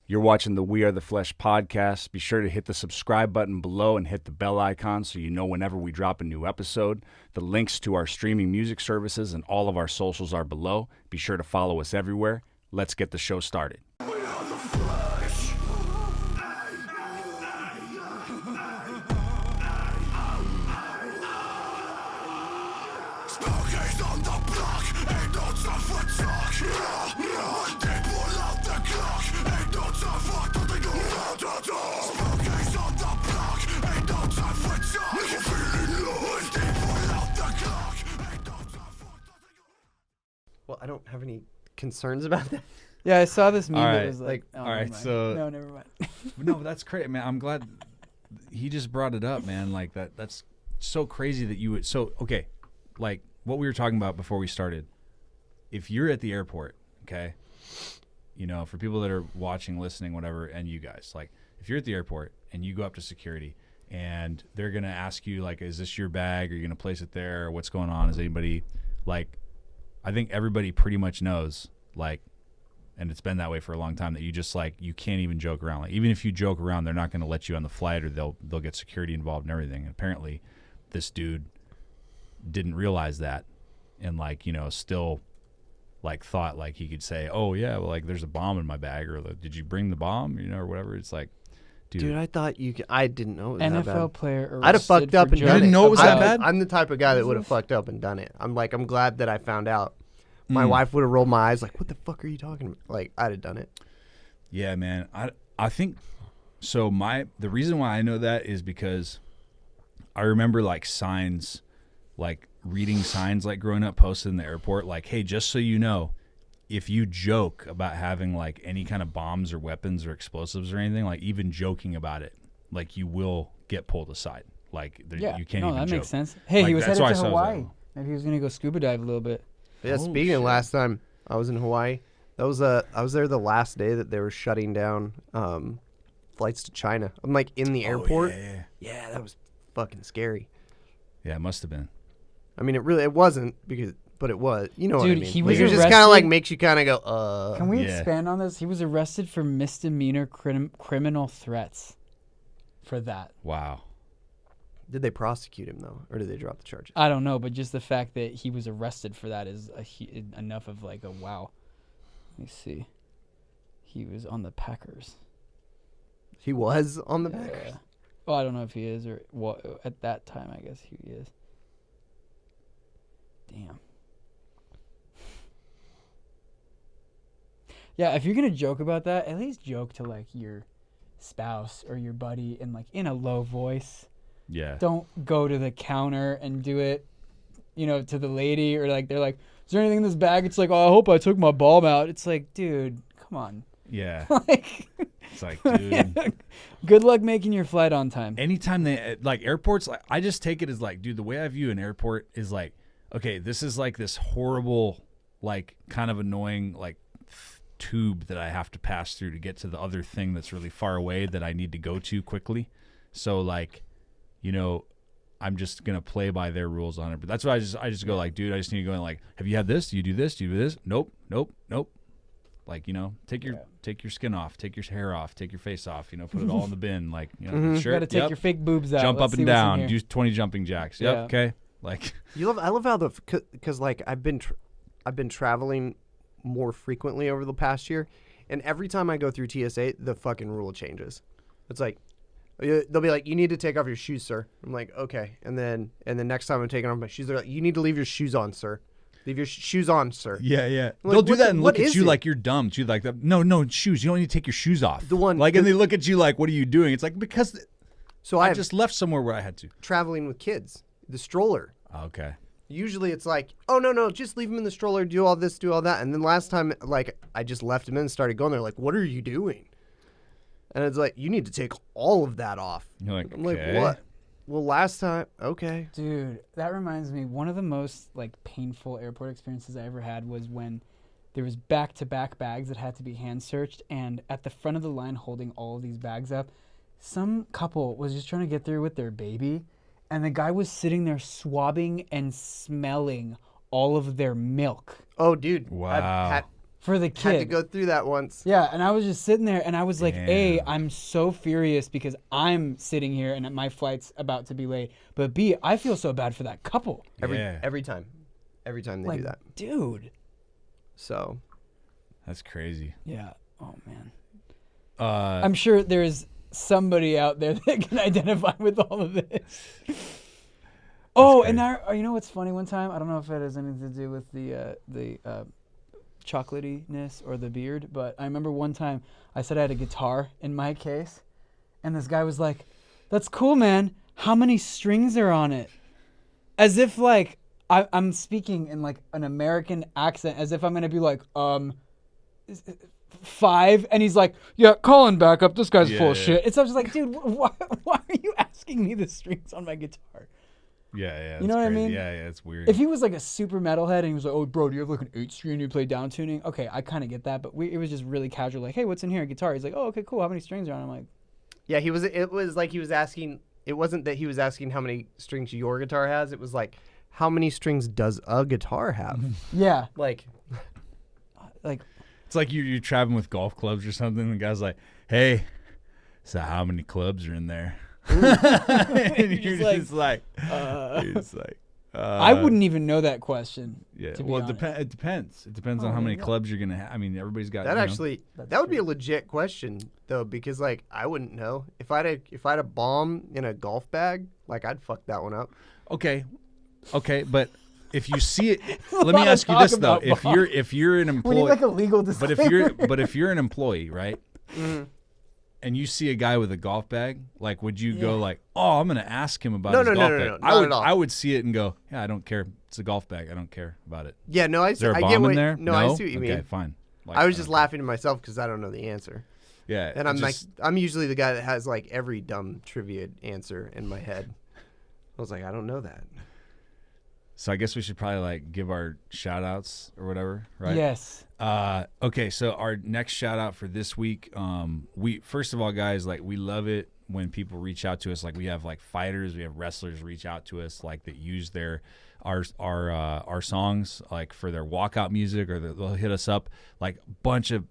You're watching the We Are the Flesh podcast. Be sure to hit the subscribe button below and hit the bell icon so you know whenever we drop a new episode. The links to our streaming music services and all of our socials are below. Be sure to follow us everywhere. Let's get the show started. Well, I don't have any concerns about that. Yeah, I saw this meme All that right. was like, oh, All right, never mind. so- No, never mind. No, that's crazy, man. I'm glad he just brought it up, man. Like that's so crazy that you would. So, okay, like what we were talking about before we started. If you're at the airport, okay, you know, for people that are watching, listening, whatever, and you guys, like, if you're at the airport and you go up to security and they're going to ask you, like, is this your bag? Are you going to place it there? What's going on? Is anybody, like, I think everybody pretty much knows, like, and it's been that way for a long time, that you just, like, you can't even joke around. Like, even if you joke around, they're not going to let you on the flight, or they'll get security involved and everything. And apparently this dude didn't realize that and, like, you know, still, like, thought, like, he could say, oh, yeah, well, like, there's a bomb in my bag, or did you bring the bomb, you know, or whatever. It's like, dude, I thought you could, I didn't know it was that NFL bad. player I'd have fucked up and You done didn't it. know it was that bad? I'm the type of guy that would have fucked up and done it. I'm glad that I found out. My wife would have rolled my eyes like, what the fuck are you talking about? Like, I'd have done it. Yeah, man. I think so. The reason why I know that is because I remember, like, signs, like reading signs, like, growing up, posted in the airport, like, hey, just so you know, if you joke about having, like, any kind of bombs or weapons or explosives or anything, like, even joking about it, like, you will get pulled aside. Like, Yeah, you can't no, even that joke. makes sense. Hey, Like, he was that's headed why I to saw it was Hawaii. like- Maybe he was gonna go scuba dive a little bit. Yeah, Holy speaking of shit. last time I was in Hawaii, I was there the last day that they were shutting down flights to China. I'm like in the airport. Yeah, That was fucking scary. it must have been. I mean, it wasn't but it was. You know what I Dude, mean? he Like, was it just kind of like arrested- makes you kind of go, Can we yeah. expand on this? He was arrested for misdemeanor criminal threats for that. Wow. Did they prosecute him though, or did they drop the charges? I don't know, but just the fact that he was arrested for that is enough of like a wow. Let me see. He was on the Packers. He was on the Yeah. back. Well, I don't know if he is or what. At that time, I guess he is. Damn. Yeah, if you're gonna joke about that, at least joke to like your spouse or your buddy in like in a low voice. Yeah. Don't go to the counter and do it, you know, to the lady or like they're like, is there anything in this bag? It's like, oh, I hope I took my bomb out. It's like, dude, come on. Yeah. Like, It's like, dude. good luck making your flight on time. Anytime they, like, airports, like, I just take it as, like, dude, the way I view an airport is like, okay, this is like this horrible, like, kind of annoying, like, tube that I have to pass through to get to the other thing that's really far away that I need to go to quickly. So, like, you know, I'm just gonna play by their rules on it. But that's why I just go like, dude, I just need to go in like, have you had this? Do you do this? Do you do this? Nope. Like, you know, take your skin off, take your hair off, take your face off, you know, put it all in the bin. Like, you know, You got to take your fake boobs out. jump Let's up see and what's in down, here. do 20 jumping jacks. Yep. Yeah. Okay. Like, I love how because like I've been traveling more frequently over the past year, and every time I go through TSA, the fucking rule changes. It's like they'll be like, you need to take off your shoes, sir. I'm like, okay, and then next time I'm taking off my shoes, they're like, you need to leave your shoes on, sir. Leave your shoes on, sir. yeah. Like, They'll do what that the- and what look at is you it? like you're dumb too. Like, no, shoes. You don't need to take your shoes off. And The- they look at you like, what are you doing? It's like, because So I I just left somewhere where I had to. traveling with kids, the stroller. Okay. Usually it's like, oh, no, just leave him in the stroller, do all this, do all that. And then last time, like, I just left him in and started going there, like, what are you doing? And it's like, you need to take all of that off. You're like, I'm okay. like, what? Well, last time, okay. Dude, that reminds me, one of the most like painful airport experiences I ever had was when there was back-to-back bags that had to be hand searched, and at the front of the line holding all of these bags up, some couple was just trying to get through with their baby, and the guy was sitting there swabbing and smelling all of their milk. Oh, dude. Wow. for the kid. Had to go through that once. Yeah, and I was just sitting there, and I was like, A, Damn. I'm so furious because I'm sitting here and my flight's about to be late. But B, I feel so bad for that couple. Every time they Like, do that. dude. So That's crazy. Yeah. Oh man. Uh, I'm sure there's somebody out there that can identify with all of this. Oh, and you know what's funny? One time, I don't know if it has anything to do with the chocolatiness or the beard, but I remember one time I said I had a guitar in my case, and this guy was like, "That's cool, man. How many strings are on it?" As if like I'm speaking in like an American accent, as if I'm gonna be like, 5, and he's like, "Yeah, calling back up. This guy's full of shit." It's just like, dude, why are you asking me the strings on my guitar? yeah. You know what I crazy. mean? Yeah, it's weird. If he was like a super metalhead and he was like, "Oh, bro, do you have like an 8-string and you play down tuning?" Okay, I kind of get that, but it was just really casual. Like, "Hey, what's in here? A guitar." He's like, "Oh, okay, cool. How many strings are on?" I'm like, yeah, it was like he was asking. It wasn't that he was asking how many strings your guitar has. It was like, how many strings does a guitar have? "Yeah, like It's like you're traveling with golf clubs or something. The guy's like, "Hey, so how many clubs are in there?" And you're just like, I wouldn't even know that question." Yeah. to be Well, honest. it depends. It depends on Oh, how many yeah. clubs you're gonna have. I mean, everybody's got that. you know. Actually, That's that would be a true. legit question though, because like I wouldn't know if I had a bomb in a golf bag. Like I'd fuck that one up. Okay, but if you see it, A let me lot of ask you talk this though: about if you're an We need employee, like a legal but disclaimer. if you're an employee, right? And you see a guy with a golf bag, like, would you go like, "Oh, I'm gonna ask him about No, his no, golf no, bag"? no, not at all. I would see it and go, "Yeah, I don't care. It's a golf bag. I don't care about it." Yeah, no, Is there a I bomb get what, in there? No, I see what you okay, mean. fine. Like, I was don't just care. laughing to myself because I don't know the answer. Yeah, And it I'm just- like, I'm usually the guy that has like every dumb trivia answer in my head. I was like, I don't know that. So I guess we should probably like give our shout outs or whatever, right? Yes. Okay, so our next shout out for this week, we first of all, guys, like we love it when people reach out to us. Like we have like fighters, we have wrestlers reach out to us, like that use our songs like for their walkout music, or they'll hit us up. Like bunch of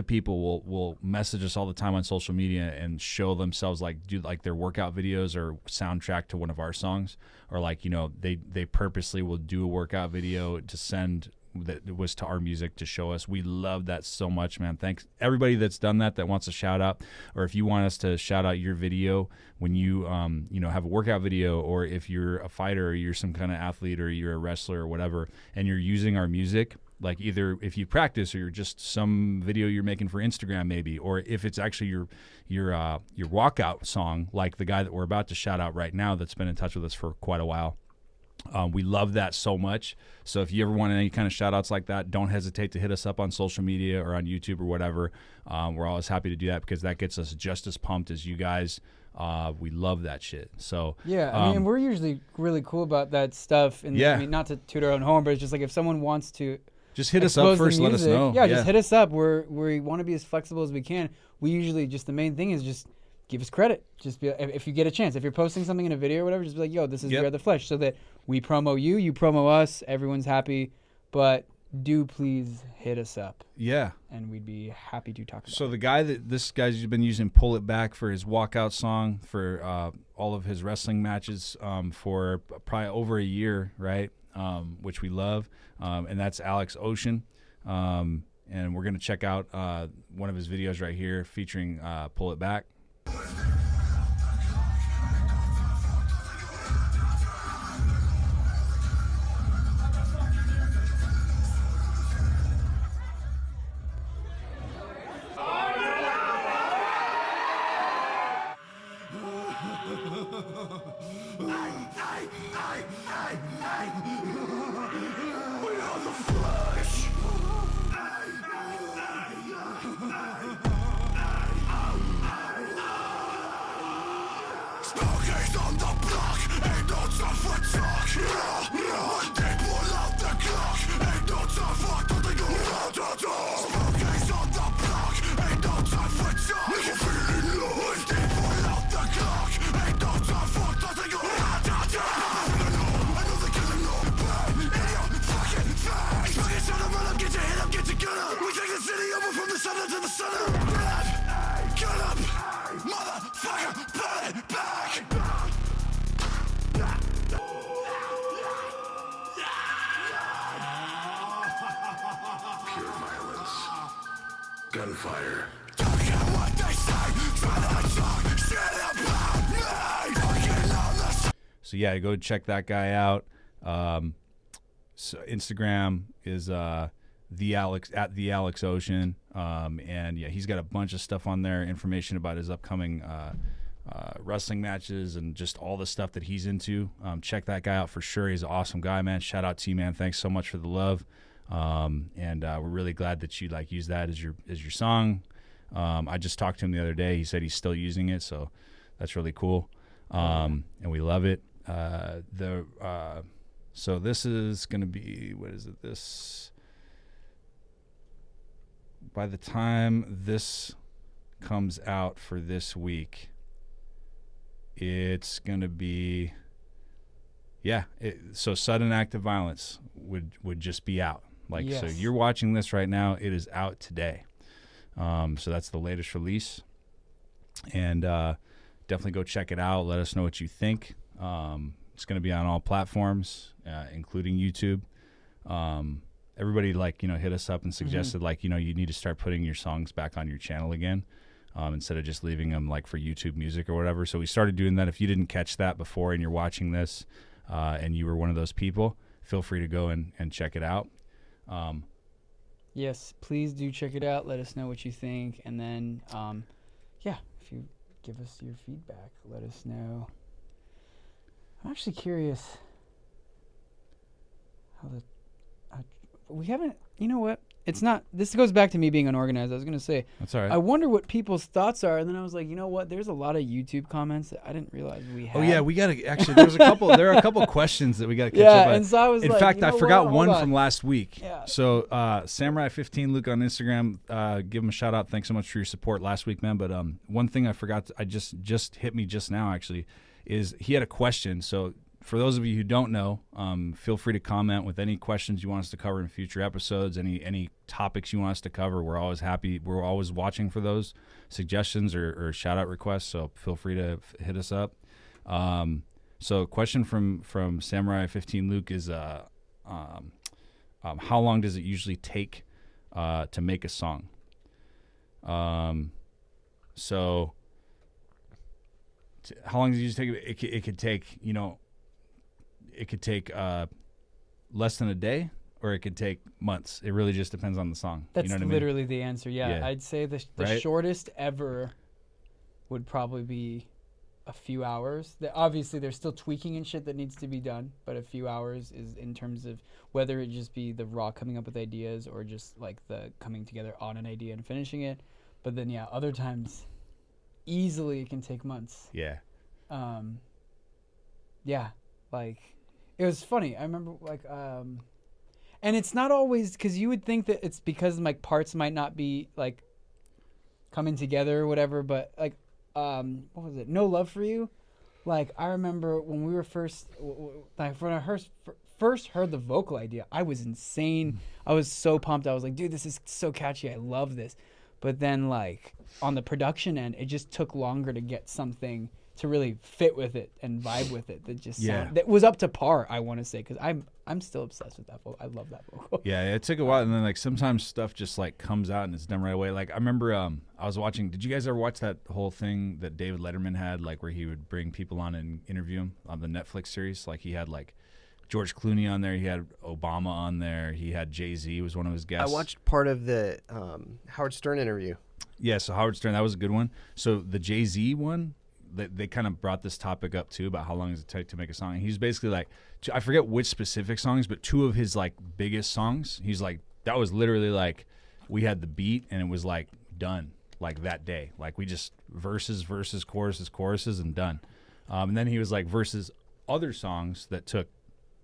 people will message us all the time on social media and show themselves, like do like their workout videos or soundtrack to one of our songs, or like, you know, they purposely will do a workout video to send that was to our music to show us. We love that so much, man. Thanks everybody that's done that wants a shout out, or if you want us to shout out your video when you have a workout video, or if you're a fighter or you're some kind of athlete or you're a wrestler or whatever, and you're using our music, like either if you practice or you're just some video you're making for Instagram maybe, or if it's actually your walkout song, like the guy that we're about to shout out right now that's been in touch with us for quite a while. We love that so much. So if you ever want any kind of shout outs like that, don't hesitate to hit us up on social media or on YouTube or whatever. We're always happy to do that because that gets us just as pumped as you guys. We love that shit. So Yeah, I mean, we're usually really cool about that stuff. And Yeah. I mean, not to toot our own horn, but it's just like if someone wants to just hit us expose up the first. Let us music, know. Yeah, just hit us up. We want to be as flexible as we can. We usually just the main thing is just give us credit. Just be if you get a chance. If you're posting something in a video or whatever, just be like, "Yo, this is Yep. Beware the Flesh," so that we promo you, you promo us, everyone's happy. But do please hit us up, Yeah. and we'd be happy to talk about So it. the guy this guy's been using "Pull It Back" for his walkout song for all of his wrestling matches for probably over a year, right? Which we love, and that's Alex Ocean. And we're gonna check out one of his videos right here featuring "Pull It Back." fighter. Don't care what they say, try to talk shit about me. Fucking on the So yeah, go check that guy out. So Instagram is the Alex Ocean, and yeah, he's got a bunch of stuff on there, information about his upcoming wrestling matches and just all the stuff that he's into. Check that guy out for sure. He's an awesome guy, man. Shout out to you, man. Thanks so much for the love, and we're really glad that you like use that as your song. I just talked to him the other day. He said he's still using it, so that's really cool, and we love it. So this is gonna be, what is it? This, by the time this comes out for this week, it's gonna be, so Sudden Act of Violence would just be out. Like, Yes. So you're watching this right now, it is out today. So that's the latest release, and definitely go check it out. Let us know what you think. It's going to be on all platforms, including YouTube. Everybody, hit us up and suggested, you need to start putting your songs back on your channel again, instead of just leaving them, for YouTube Music or whatever. So we started doing that. If you didn't catch that before and you're watching this, and you were one of those people, feel free to go and check it out. Yes, please do check it out. Let us know what you think. And then, if you give us your feedback, let us know. I'm actually curious we haven't, you know what? It's not, this goes back to me being unorganized. I was going to say, That's all right. I wonder what people's thoughts are. And then I was like, you know what? There's a lot of YouTube comments that I didn't realize we had. Oh yeah, we gotta actually. There are a couple questions that we gotta catch up on. And so I was In like, fact, you know I forgot what? one Hold on. from last week. Yeah. So Samurai 15 Luke on Instagram, give him a shout out. Thanks so much for your support last week, man. But one thing I forgot, I just hit me just now actually, is he had a question. So for those of you who don't know, feel free to comment with any questions you want us to cover in future episodes, any topics you want us to cover. We're always happy. We're always watching for those suggestions or shout out requests. So feel free to hit us up. So a question from Samurai 15 Luke is, how long does it usually take to make a song? So how long does it usually take? It could take, it could take less than a day, or it could take months. It really just depends on the song. That's you know what I mean? literally the answer. Yeah, Yeah. I'd say the Right? shortest ever would probably be a few hours. Obviously, there's still tweaking and shit that needs to be done, but a few hours is in terms of whether it just be the raw coming up with ideas or just like the coming together on an idea and finishing it. But then, yeah, other times, easily it can take months. Yeah. Yeah, like it was funny. I remember and it's not always because you would think that it's because like parts might not be like coming together or whatever, but like what was it? No Love for You. Like I remember when we were when I first heard the vocal idea, I was insane. I was so pumped. I was like, dude, this is so catchy. I love this. But then like on the production end, it just took longer to get something to really fit with it and vibe with it that just that was up to par, I want to say, because I'm still obsessed with that vocal. I love that vocal. Yeah, it took a while, and then like sometimes stuff just like comes out and it's done right away. Like I remember I was watching, did you guys ever watch that whole thing that David Letterman had, like where he would bring people on and interview them on the Netflix series? Like he had like George Clooney on there, he had Obama on there, he had Jay-Z was one of his guests. I watched part of the Howard Stern interview. Yeah, so Howard Stern, that was a good one. So the Jay-Z one, they kind of brought this topic up too about how long does it take to make a song. And he's basically like, I forget which specific songs, but two of his like biggest songs, he's like, that was literally like, we had the beat and it was like done like that day. Like we just verses, choruses, and done. And then he was like versus other songs that took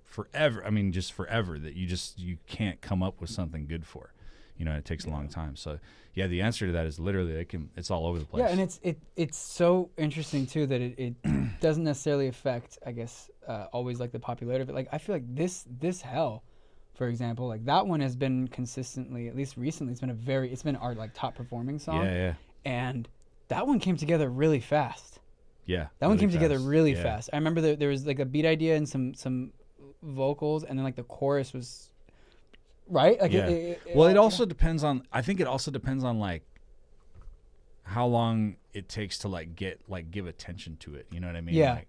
forever. I mean, just forever, that you can't come up with something good for. It takes a long time. So yeah, the answer to that is literally it's all over the place. Yeah, and it's so interesting too that it doesn't necessarily affect, I guess, always like the popularity of it. Like I feel like this Hell, for example, like that one has been consistently, at least recently, it's been our like top performing song. Yeah. And that one came together really fast. Yeah. That one really came together fast. really Yeah. fast. I remember there was like a beat idea and some vocals, and then like the chorus was right. Like Yeah. Well, it also depends on. I think it also depends on like how long it takes to like give attention to it. You know what I mean? Yeah.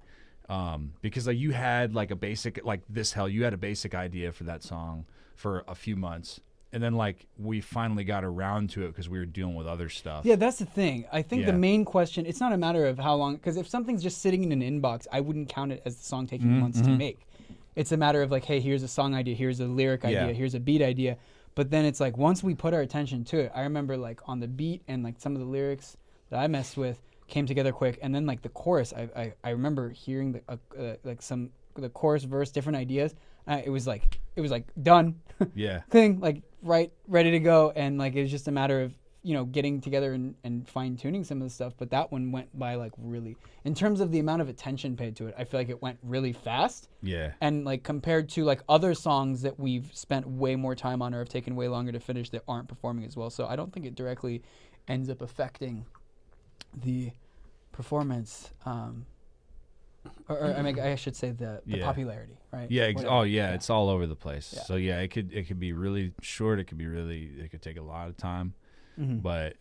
Like, because like you had like a basic like This Hell, you had a basic idea for that song for a few months, and then like we finally got around to it because we were dealing with other stuff. Yeah, that's the thing. I think the Yeah. main question, it's not a matter of how long, because if something's just sitting in an inbox, I wouldn't count it as the song taking months to make. It's a matter of like, hey, here's a song idea, here's a lyric idea, here's a beat idea. But then it's like, once we put our attention to it, I remember like on the beat and like some of the lyrics that I messed with came together quick. And then like the chorus, I remember hearing the chorus, verse, different ideas. It was like done. Yeah. Thing, like ready to go. And like it was just a matter of, you know, getting together and fine tuning some of the stuff. But that one went by like really, in terms of the amount of attention paid to it, I feel like it went really fast. Yeah. And like compared to like other songs that we've spent way more time on or have taken way longer to finish that aren't performing as well. So I don't think it directly ends up affecting the performance. Or I should say the popularity, right? Yeah. Whatever. It's all over the place. Yeah. So yeah, it could be really short. It could take a lot of time. Mhm. But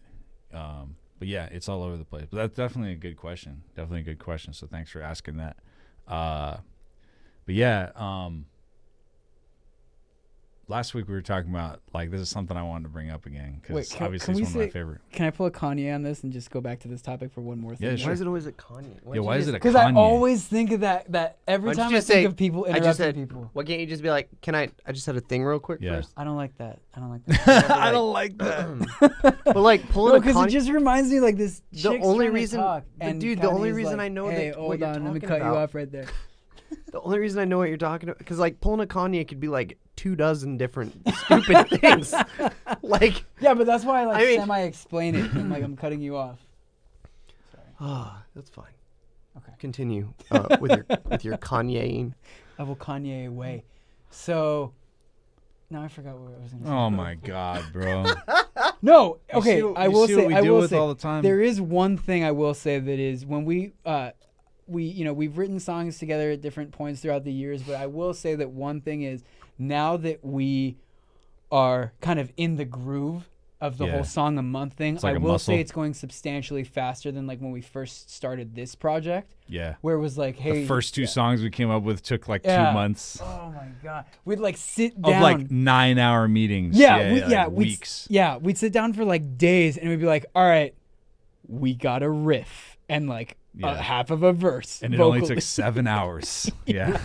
yeah, it's all over the place. But that's definitely a good question. Definitely a good question. So thanks for asking that. But yeah, last week we were talking about like this is something I wanted to bring up again because obviously it's one of my favorite. Can I pull a Kanye on this and just go back to this topic for one more thing? Yeah, Why sure. is it always a Kanye? Why is it a Because I Kanye? always think of that every Why don't time you I just think say, of people I just interrupting said, people. why can't you just be like, I just had a thing real quick Yeah. first? I don't like that. I don't like that. I don't like that. But like pulling No, a because Kanye. it just reminds me like this. The chick's only trying to reason- talk, but and dude, the only Kanye's reason like, I know hey, that hold what you're on, let me talking cut you about- off right there. The only reason I know what you're talking about, because like pulling a Kanye could be like 24 different stupid things. Like, Yeah, but that's why I like I mean- semi-explain it. I'm like, I'm cutting you off. Sorry. that's fine. Okay. Continue with your Kanyeing. I will Kanye away. So, now I forgot what I was going to say. Oh my God, bro. No, You okay, see what- I you will see what say, we I deal will with say, all the time? there is one thing I will say that is when we've written songs together at different points throughout the years, but I will say that one thing is now that we are kind of in the groove of the Yeah. whole song a month thing, It's like I a will muscle. say it's going substantially faster than like when we first started this project, Yeah. where it was like, hey, The first two songs we came up with took like Yeah. 2 months oh my god, we'd like sit of down. like 9-hour meetings. Yeah, weeks. We'd sit down for like days and we'd be like, all right, we got a riff and like Yeah. half of a verse. And it only vocally. took 7 hours. Yeah.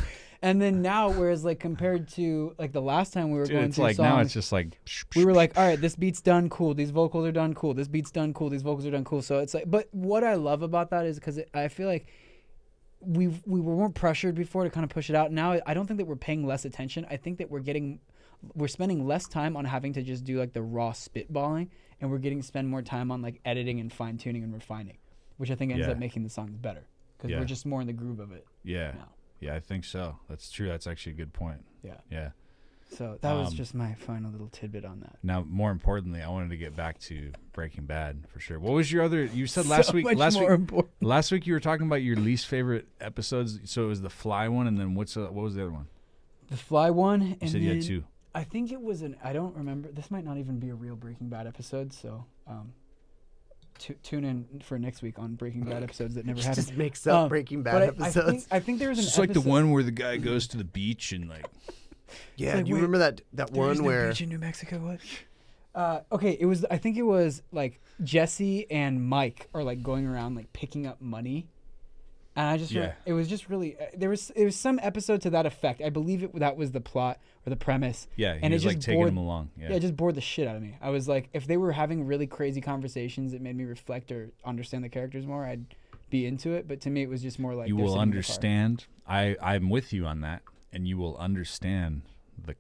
And then now, whereas like compared to like the last time we were Dude, going it's through like songs, now it's just like we were like, all right, this beat's done, cool. These vocals are done, cool. This beat's done, cool. These vocals are done, cool. So it's like, but what I love about that is because I feel like we were more pressured before to kind of push it out. Now I don't think that we're paying less attention. I think that we're spending less time on having to just do like the raw spitballing, and we're getting to spend more time on like editing and fine tuning and refining, which I think ends Yeah. up making the songs better because Yeah. we're just more in the groove of it Yeah. now. Yeah, I think so. That's true. That's actually a good point. Yeah. Yeah. So that was Um, just my final little tidbit on that. Now, more importantly, I wanted to get back to Breaking Bad for sure. What was your other? You said last So week. much Last more week. important. Last week you were talking about your least favorite episodes. So it was the Fly one, and then what was the other one? The Fly one, You and said you then had 2. I think it was I don't remember. This might not even be a real Breaking Bad episode, so tune in for next week on Breaking Bad episodes that never He happened. just makes up Breaking Bad episodes. I think there was an It's like the episode- one where the guy goes to the beach and like. Yeah, like, do you wait, remember that There is one no where beach in New Mexico. What? Okay, it was. I think it was like Jesse and Mike are like going around like picking up money, and I just Yeah. it was just really there was some episode to that effect. I believe that was the plot or the premise. Yeah, he And it was like just taking bored- him along. Yeah. Yeah, it just bored the shit out of me. I was like, if they were having really crazy conversations that made me reflect or understand the characters more, I'd be into it. But to me, it was just more like you they're will sitting in the car. understand. I'm with you on that, and you will understand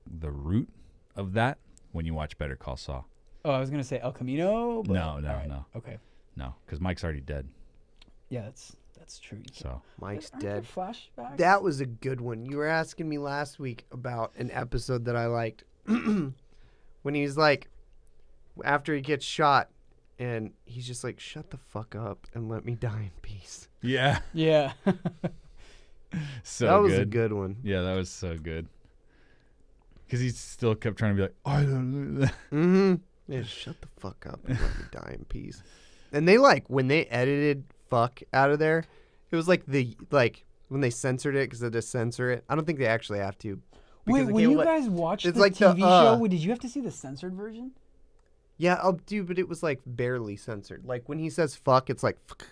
the root of that when you watch Better Call Saul. Oh, I was gonna say El Camino. But, No. all right, Okay. No, because Mike's already dead. Yeah, that's true. So Mike's Aren't there dead? flashbacks? That was a good one. You were asking me last week about an episode that I liked. When he's like, after he gets shot, and he's just like, shut the fuck up and let me die in peace. yeah, Yeah. so that was good. a good one. Yeah, that was so good. Because he still kept trying to be like, I don't know. Mm-hmm. Yeah, shut the fuck up and let me die in peace. And they when they edited fuck out of there, it was like when they censored it because they just censor it. I don't think they actually have to. Wait, it when can't you let- guys watched the it's like the, TV show, did you have to see the censored version? Yeah, I'll do, but it was like barely censored. Like when he says fuck, it's like fuck.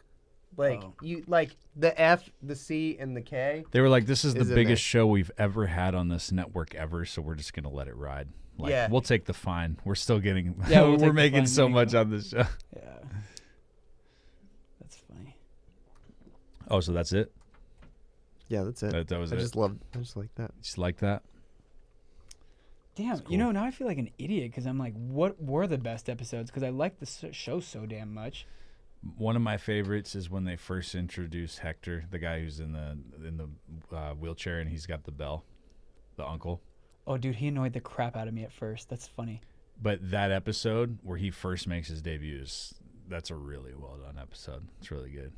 Like Oh. you like the F, the C, and the K. They were like, "This is the Is in biggest there. show we've ever had on this network ever, so we're just gonna let it ride. Like, Yeah. we'll take the fine. We're still getting, Yeah, we'll take we're the making fine. so There you much go. on this show." Yeah. That's funny. Oh, so that's it? Yeah, that's it. That was I it. just like that. Just like that. Damn, That's you know, cool. now I feel like an idiot because I'm like, what were the best episodes? Because I like the show so damn much. One of my favorites is when they first introduce Hector, the guy who's in the wheelchair and he's got the bell, the uncle. Oh, dude, he annoyed the crap out of me at first. That's funny. But that episode where he first makes his debut that's a really well done episode. It's really good.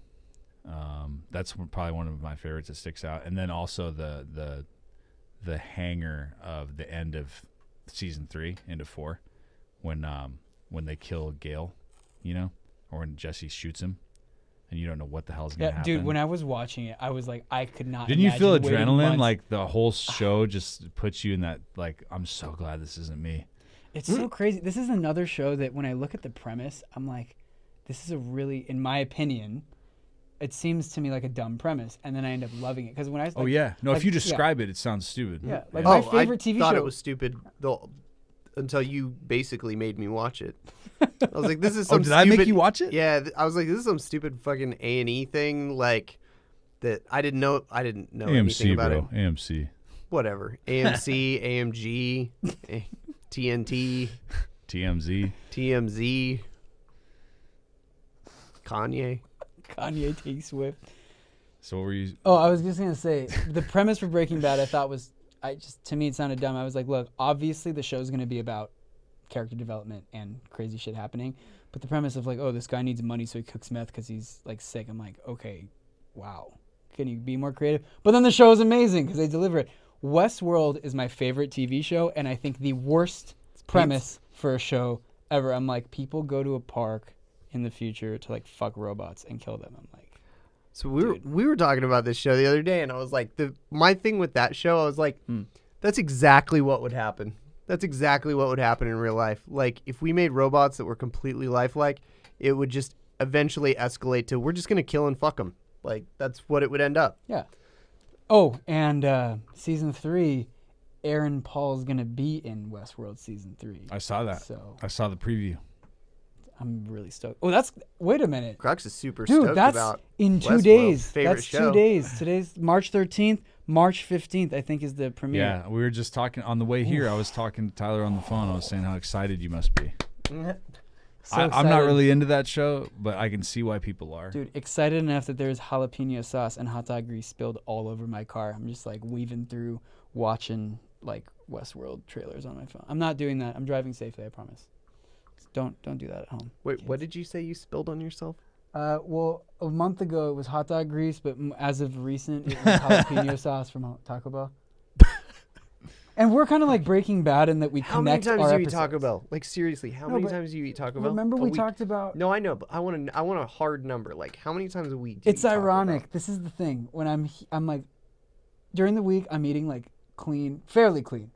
That's probably one of my favorites that sticks out. And then also the hanger of the end of season 3 into 4, when they kill Gale, you know, or when Jesse shoots him, and you don't know what the hell's gonna Yeah, happen. dude, when I was watching it, I was like, I could not. Didn't you feel imagine waiting adrenaline? months. Like the whole show just puts you in that, like, I'm so glad this isn't me. It's so crazy. This is another show that when I look at the premise, I'm like, this is a really, in my opinion, it seems to me like a dumb premise, and then I end up loving it because when I was like, Oh yeah, no. like, if you yeah. describe it, it sounds stupid. Yeah, like Oh, my favorite I TV thought show. it was stupid until you basically made me watch it. I was like, this is some Oh, did stupid, I make you watch it? Yeah, I was like, this is some stupid fucking A&E thing, like that I didn't know anything AMC, about bro. it. AMC. Whatever. AMC, AMG, TNT, TMZ. TMZ, Kanye. Kanye T Swift. So what were you? Oh, I was just gonna say the premise for Breaking Bad. I thought was, to me it sounded dumb. I was like, look, obviously the show's gonna be about character development and crazy shit happening, but the premise of like, oh, this guy needs money so he cooks meth because he's like sick. I'm like, okay, wow, can you be more creative? But then the show is amazing because they deliver it. Westworld is my favorite TV show, and I think the worst premise for a show ever. I'm like, people go to a park in the future to like fuck robots and kill them. I'm like, So we were talking about this show the other day, and I was like, my thing with that show, I was like, that's exactly what would happen. That's exactly what would happen in real life. Like, if we made robots that were completely lifelike, it would just eventually escalate to we're just gonna kill and fuck them. Like, that's what it would end up. yeah. Oh, and season 3, Aaron Paul's gonna be in Westworld season 3. I saw that. So I saw the preview. I'm really stoked. Oh, wait a minute. Crux is super Dude, stoked that's about in 2 Westworld. days. Favorite That's show. 2 days. Today's March 13th. March 15th, I think, is the premiere. Yeah, we were just talking on the way here. I was talking to Tyler on the phone. I was saying how excited you must be. So I'm not excited. really into that show, but I can see why people are. Dude, excited enough that there's jalapeno sauce and hot dog grease spilled all over my car. I'm just like weaving through, watching like Westworld trailers on my phone. I'm not doing that. I'm driving safely, I promise. Just don't do that at home. Wait, what did you say you spilled on yourself? Well, a month ago it was hot dog grease, but as of recent it was jalapeno sauce from Taco Bell. And we're kind of like Breaking Bad in that we How many connect times our do you eat episodes. Taco Bell? Like, seriously, how No, many but times do you eat Taco Bell? Remember A we week? talked about No, I know, but I want a hard number. Like, how many times a week do you it's eat Taco Bell? ironic. This is the thing. When I'm like during the week I'm eating like fairly clean,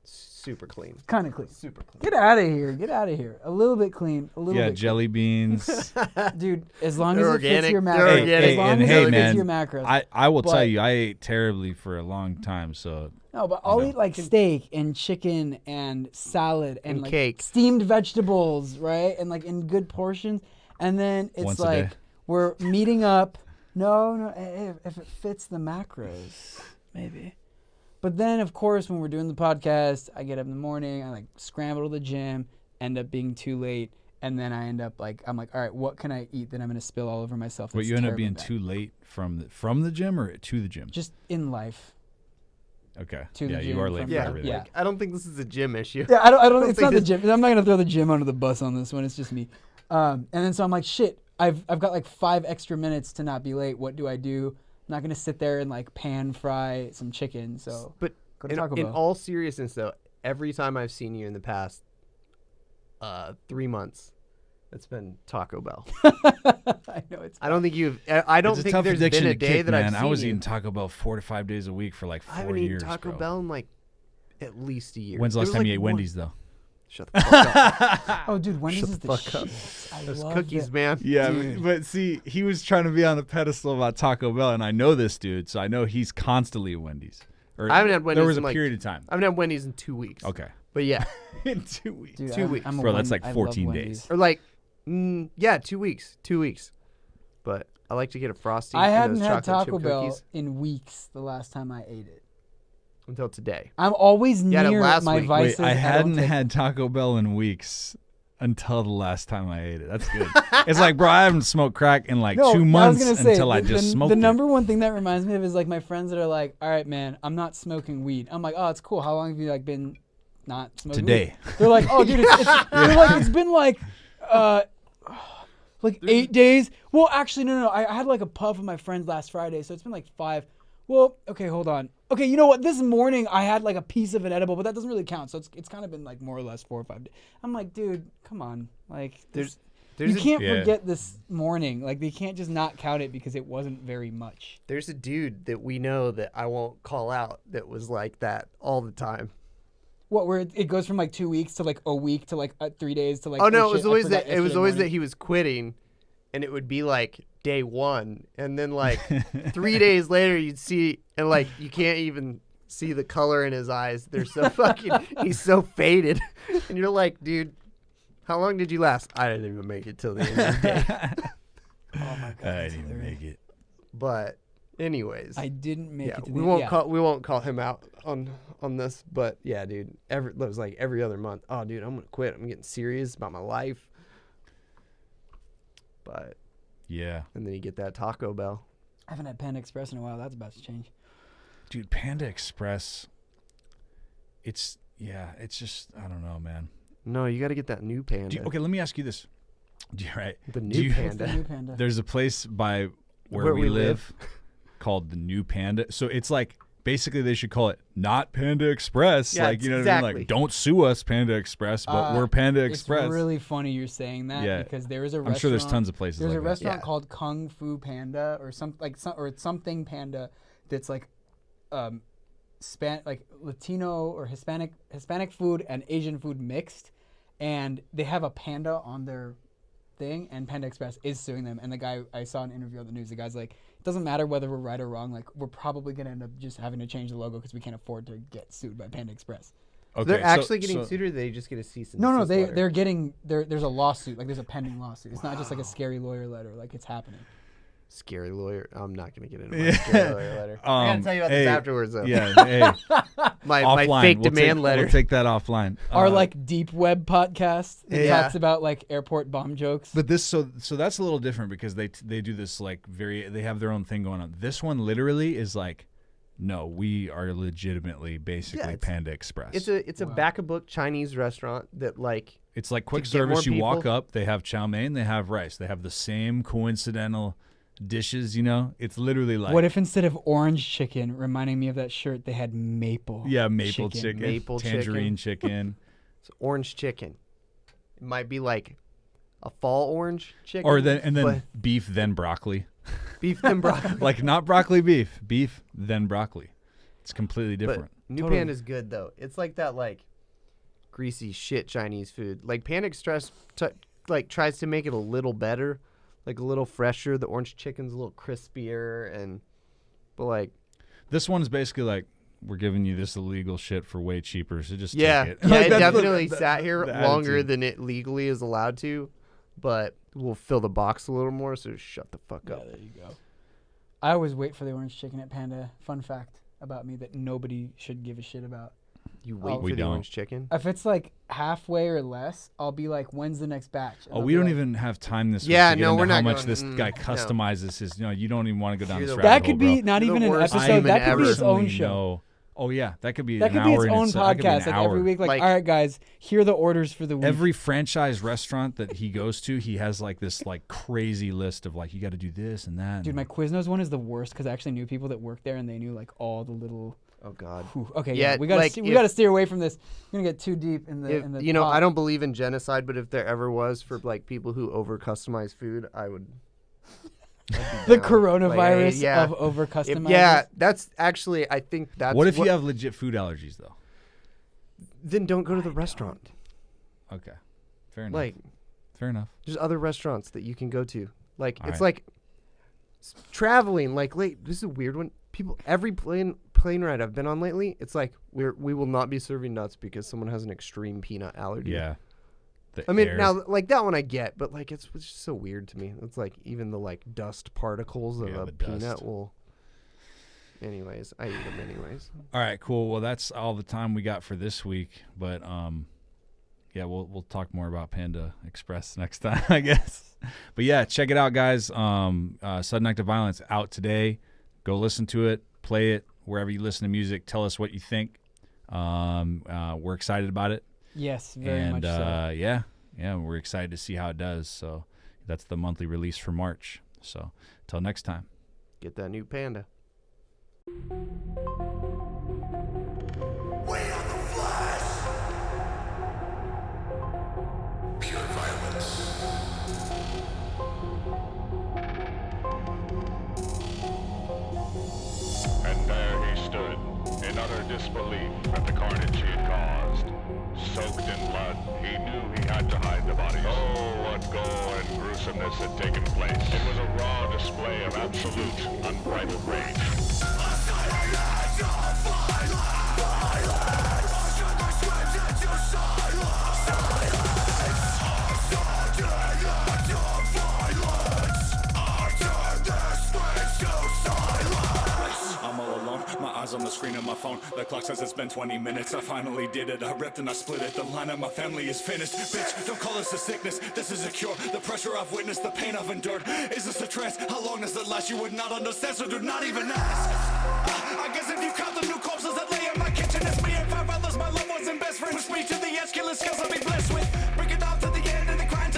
Super clean. kind of clean. Super clean. Get out of here. A little bit clean, a little Yeah, bit jelly beans. clean. Dude, as long They're as it fits organic. your They're macros. organic. As long and as hey, it fits man, your macros. I will tell But- you, I ate terribly for a long time. So No, but I'll know. eat like steak and chicken and salad and, And like cake. steamed vegetables, right? And like in good portions. And then it's Once a like day. we're meeting up. No, if it fits the macros, maybe. But then, of course, when we're doing the podcast, I get up in the morning, I like scramble to the gym, end up being too late, and then I end up like, I'm like, all right, what can I eat that I'm going to spill all over myself? but that's you end up terribly being bad? too late from the gym or to the gym. Just in life. Okay. to the Yeah, you gym are late from for Yeah, everything. Yeah. like, I don't think this is a gym issue. Yeah, I don't don't it's think not the this- gym. I'm not gonna throw the gym under the bus on this one. It's just me. And then so I'm like, shit. I've got like 5 extra minutes to not be late. What do I do? I'm not gonna sit there and like pan fry some chicken. So But go to in, Taco in Bell. all seriousness, though, every time I've seen you in the past 3 months, It's been Taco Bell. I know it's. I don't think you've. I don't It's a think tough there's been addiction a to day kick, that man. I've seen I was you. eating Taco Bell 4 to 5 days a week for like 4 I haven't years. eaten Taco bro. Bell in like at least a year. When's the There last was, time like, you ate one- Wendy's though? Shut the fuck up. Oh, dude, Wendy's Shut is the the fuck up. shit. I Those love cookies, it. man. Yeah, Dude. but see, he was trying to be on a pedestal about Taco Bell, and I know this dude, so I know he's constantly at Wendy's. Or I haven't had Wendy's There was a in, like- period of time. I haven't had Wendy's in 2 weeks. Okay. But yeah, In 2 weeks. Dude, 2 weeks. I'm a Bro, that's Wendy- like I love 14 Wendy's. days. or like, yeah, 2 weeks. 2 weeks. But I like to get a Frosty. I and hadn't those had chocolate Taco chip Bell cookies in weeks the last time I ate it. until today. I'm always You had it near last my week. vices. Wait, I don't hadn't take- had Taco Bell in weeks until the last time I ate it. That's good. It's like, bro, I haven't smoked crack in like 2 months I was gonna say, until I just smoked the it. number one thing that reminds me of is like my friends that are like, all right, man, I'm not smoking weed. I'm like, oh, it's cool. How long have you like been not smoking Today. weed? They're like, oh, dude, they're like, it's been like 8 days. Well, actually, no. I had like a puff with my friends last Friday, so it's been like 5. Well, okay, hold on. Okay, you know what? This morning I had like a piece of an edible, but that doesn't really count. So it's kind of been like more or less 4 or 5 days. I'm like, dude, come on. Like, There's you a, can't Yeah. forget this morning. Like, they can't just not count it because it wasn't very much. There's a dude that we know that I won't call out that was like that all the time. What, where it goes from like 2 weeks to like a week to like 3 days to like. Oh no, shit, it was I always forgot that. It was yesterday always that morning. he was quitting, and it would be like day 1, and then like 3 days later you'd see, and like you can't even see the color in his eyes. They're so fucking. He's so faded, and you're like, dude, how long did you last? I didn't even make it till the end of the day. Oh my god. I that's didn't even hilarious. make it. But anyways, I didn't make yeah, it to we the won't yeah. call him out on this, but yeah, dude, it was like every other month. Oh, dude, I'm gonna quit. I'm getting serious about my life. But Yeah. and then you get that Taco Bell. I haven't had Panda Express in a while. That's about to change. Dude, Panda Express, it's just, I don't know, man. No, you got to get that new Panda. Okay, let me ask you this. Right. The do new you- What's the Panda. new Panda? There's a place by where, Where we we live called the New Panda. So it's like, basically they should call it not Panda Express. Yeah, like, you know what I mean? exactly. Like, don't sue us, Panda Express, but we're Panda Express. It's really funny you're saying that Yeah. because there is a I'm restaurant. sure there's tons of places There's like a that. restaurant Yeah. called Kung Fu Panda or something Panda that's like like Latino or Hispanic food and Asian food mixed, and they have a panda on their thing, and Panda Express is suing them. And the guy, I saw an interview on the news, the guy's like, it doesn't matter whether we're right or wrong, like we're probably gonna end up just having to change the logo because we can't afford to get sued by Panda Express. Okay, They're so- actually getting so- sued, or they just get a cease and No, desist letter? they're getting there's a lawsuit, like there's a pending lawsuit. It's not just like a scary lawyer letter, like it's happening. Scary lawyer. I'm not gonna get into my scary lawyer letter. I gotta tell you about hey, this afterwards, though. Yeah, hey, my offline. fake We'll demand take, letter. We'll take that offline. Our like deep web podcast that Yeah. talks about like airport bomb jokes. But this, so that's a little different because they do this like they have their own thing going on. This one literally is like, no, we are legitimately basically it's- Panda Express. It's a back of book Chinese restaurant that like It's like quick to get more service. You walk people. up, they have chow mein, they have rice, they have the same coincidental dishes. You know, it's literally like What if instead of orange chicken, reminding me of that shirt, they had maple? maple chicken, Maple tangerine chicken, it's orange chicken. It might be like a fall orange chicken, or then but beef then broccoli. beef and broccoli. Like not broccoli beef then broccoli. It's completely But different. New Totally. Panda's good though. It's like that like greasy shit Chinese food. Like Panda Express like tries to make it a little better, like a little fresher. The orange chicken's a little crispier, but like This one's basically like, we're giving you this illegal shit for way cheaper, so just yeah, take it. yeah, Like, it that's definitely the- sat here the longer attitude. than it legally is allowed to, but we'll fill the box a little more. So shut the fuck Yeah, up. there you go. I always wait for the orange chicken at Panda. Fun fact about me that nobody should give a shit about. You wait We for the don't. orange chicken. If it's like halfway or less, I'll be like, "When's the next batch?" And Oh, they'll we be don't like- even have time this Yeah, week to get no, into we're how not much going- this guy no. customizes his. You know, you don't even want to go down You're this the rabbit That could hole, be bro. not You're even the an worst episode. human That could be its ever. own Personally, show. no. Oh yeah, that could be That an could be hour its in own itself. That could be an podcast. Like every hour. week, like, Like- all right, guys, here are the orders for the week. Every franchise restaurant that he goes to, he has like this like crazy list of like, you got to do this and that. Dude, my Quiznos one is the worst because I actually knew people that worked there and they knew like all the little Oh God. Whew, okay, Yeah, yeah, we gotta like, we if- gotta steer away from this. We're gonna get too deep in the If, in the. you know, pot. I don't believe in genocide, but if there ever was for like people who over customize food, I would. The down. coronavirus yeah. of over customizing. Yeah, that's actually. I think that's. What if you have legit food allergies though? Then don't go to the restaurant. Okay, fair enough. Like, fair enough. there's other restaurants that you can go to. Like, All it's right. like traveling. Like, this is a weird one. People, every plane ride I've been on lately, it's like we will not be serving nuts because someone has an extreme peanut allergy. Yeah. The I mean, air- now like that one I get, but like it's just so weird to me. It's like even the like dust particles of Yeah, a the peanut dust. will. Anyways, I eat them anyways. All right, cool. Well, that's all the time we got for this week. But yeah, we'll talk more about Panda Express next time, I guess. But yeah, check it out, guys. Sudden Act of Violence out today. Go listen to it, play it wherever you listen to music. Tell us what you think. We're excited about it. Yes, very And much so. yeah, we're excited to see how it does. So that's the monthly release for March. So till next time. Get that new Panda. We are the Flash! Pure violence. And there he stood, in utter disbelief at the carnage he had caused. Soaked in blood, he knew he had to hide the bodies. Oh, what gore and gruesomeness had taken place. It was a raw display of absolute, unbridled rage. I'm all alone, my eyes on the screen of my phone. The clock says it's been 20 minutes. I finally did it. I ripped and I split it. The line of my family is finished. Bitch, don't call this a sickness. This is a cure. The pressure I've witnessed, the pain I've endured. Is this a trance? How long does it last? You would not understand, so do not even ask. I guess if you count the